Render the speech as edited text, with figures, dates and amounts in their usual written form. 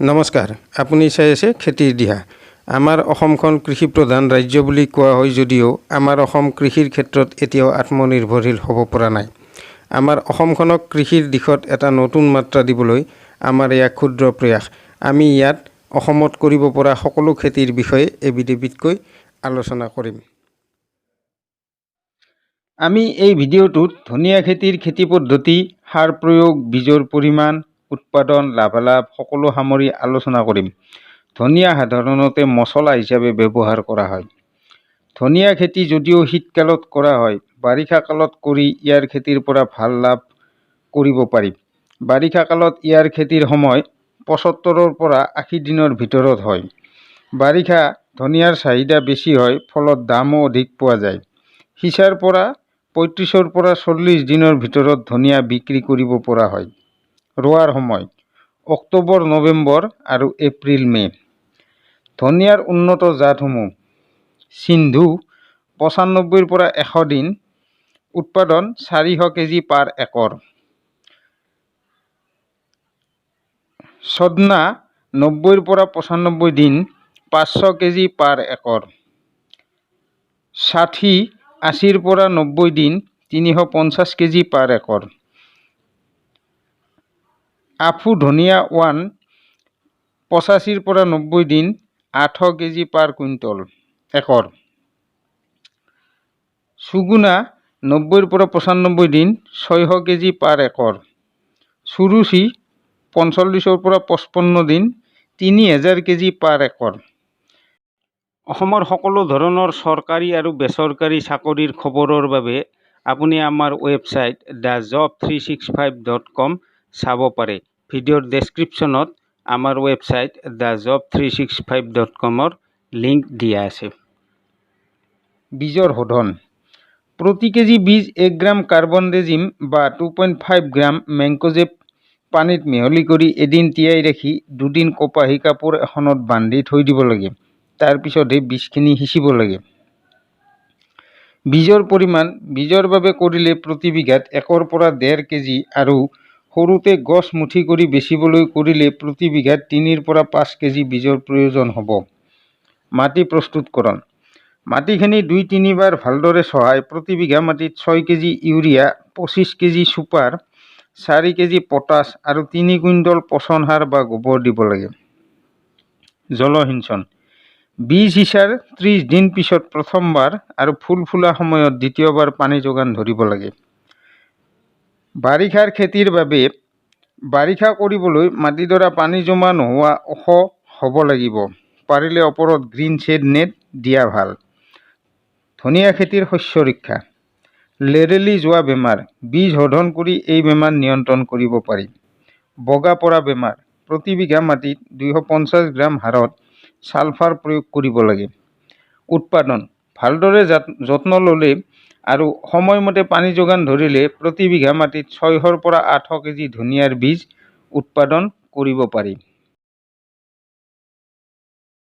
নমস্কাৰ, আপুনি চাই আছে খেতিৰ দিহা। আমাৰ অসমখন কৃষি প্ৰধান ৰাজ্য বুলি কোৱা হয় যদিও আমাৰ অসম কৃষিৰ ক্ষেত্ৰত এতিয়াও আত্মনিৰ্ভৰশীল হ'ব পৰা নাই। আমাৰ অসমখনক কৃষিৰ দিশত এটা নতুন মাত্ৰা দিবলৈ আমাৰ এয়া ক্ষুদ্ৰ প্ৰয়াস। আমি ইয়াত অসমত কৰিব পৰা সকলো খেতিৰ বিষয়ে এবিধ-এবিধকৈ আলোচনা কৰিম। আমি এই ভিডিঅ'টোত ধনিয়া খেতিৰ খেতি পদ্ধতি, সাৰ প্ৰয়োগ, বীজৰ পৰিমাণ, উৎপাদন, লাভালাভ সকলো সামৰি আলোচনা কৰিম। ধনিয়া সাধাৰণতে মছলা হিচাপে ব্যৱহাৰ কৰা হয়। ধনিয়া খেতি যদিও শীতকালত কৰা হয়, বাৰিষা কালত কৰি ইয়াৰ খেতিৰ পৰা ভাল লাভ কৰিব পাৰি। বাৰিষা কালত ইয়াৰ খেতিৰ সময় ৭৫ৰ পৰা ৮০ দিনৰ ভিতৰত হয়। বাৰিষা ধনিয়াৰ চাহিদা বেছি হয়, ফলত দামো অধিক পোৱা যায়। সিঁচাৰ পৰা ৩৫ৰ পৰা ৪০ দিনৰ ভিতৰত ধনিয়া বিক্ৰী কৰিব পৰা হয়। ৰোৱাৰ সময় অক্টোবৰ, নৱেম্বৰ আৰু এপ্ৰিল, মে'। ধনিয়াৰ উন্নত জাতসমূহ: সিন্ধু ৯৫ৰ পৰা ১০০ দিন, উৎপাদন ৪০০ কেজি পাৰ একৰ। চদনা ৯০ৰ পৰা ৯৫ দিন, ৫০০ কেজি পাৰ একৰ। ষাঠি ৮০ৰ পৰা ৯০ দিন, ৩৫০ কেজি পাৰ একৰ। আফু ধনিয়া ১ ৮৫ৰ পৰা ৯০ দিন, ৮০০ কেজি পাৰ কুইণ্টল একৰ। সুগুনা ৯০ৰ পৰা ৯৫ দিন, ৬০০ কেজি পাৰ একৰ। সুৰুচি ৪৫ৰ পৰা ৫৫ দিন, ৩০০০ কেজি পাৰ একৰ। অসমৰ সকলো ধৰণৰ চৰকাৰী আৰু বেচৰকাৰী চাকৰিৰ খবৰৰ বাবে আপুনি আমাৰ ৱেবছাইট thejob365.com চাব পাৰে। ভিডিঅ'ৰ ডেছক্ৰিপশ্যনত আমাৰ ৱেবছাইট thejob365.com লিংক দিয়া আছে। বীজৰ শোধন: প্ৰতি কেজি বীজ ১ গ্ৰাম কাৰ্বনডেজিম বা ২.৫ গ্ৰাম মেংকজেব পানীত মিহলি কৰি এদিন তিয়াই ৰাখি ২ দিন কপাহী কাপোৰ এখনত বান্ধি থৈ দিব লাগে। তাৰ পিছতহে বীজখিনি সিঁচিব লাগে। বীজৰ পৰিমাণ: বীজৰ বাবে কৰিলে প্ৰতি বিঘাত ১ৰ পৰা ১.৫ কেজি আৰু সৰুতে গছ মুঠি কৰি বেচিবলৈ কৰিলে প্ৰতি বিঘাত ৩ৰ পৰা ৫ কেজি বীজৰ প্ৰয়োজন হ'ব। মাটি প্ৰস্তুতকৰণ: মাটিখিনি ২-৩ বাৰ ভালদৰে চহাই প্ৰতি বিঘা মাটিত ৬ KG urea, ২৫ KG super, ৪ KG potash আৰু ৩ কুইণ্টল পচন সাৰ বা গোবৰ দিব লাগে। জলসিঞ্চন: বীজ সিঁচাৰ ৩০ দিন পিছত প্ৰথমবাৰ আৰু ফুল ফুলা সময়ত দ্বিতীয়বাৰ পানী যোগান ধৰিব লাগে। বাৰিষাৰ খেতিৰ বাবে বাৰিষা কৰিবলৈ মাটিডৰা পানী জমা নোহোৱা ওখ হ'ব লাগিব। পাৰিলে ওপৰত গ্ৰীণ শ্বেড নেট দিয়া ভাল। ধনিয়া খেতিৰ শস্য ৰক্ষা: লেৰেলি যোৱা বেমাৰ: বীজ শোধন কৰি এই বেমাৰ নিয়ন্ত্ৰণ কৰিব পাৰি। বগা পৰা বেমাৰ: প্ৰতি বিঘা মাটিত ২৫০ গ্ৰাম হাৰত ছালফাৰ প্ৰয়োগ কৰিব লাগে। উৎপাদন: ভালদৰে যত্ন ল'লে আৰু সময়মতে পানী যোগান ধৰিলে প্ৰতি বিঘা মাটিত ৬০০ৰ পৰা ৮০০ কেজি ধনিয়াৰ বীজ উৎপাদন কৰিব পাৰি।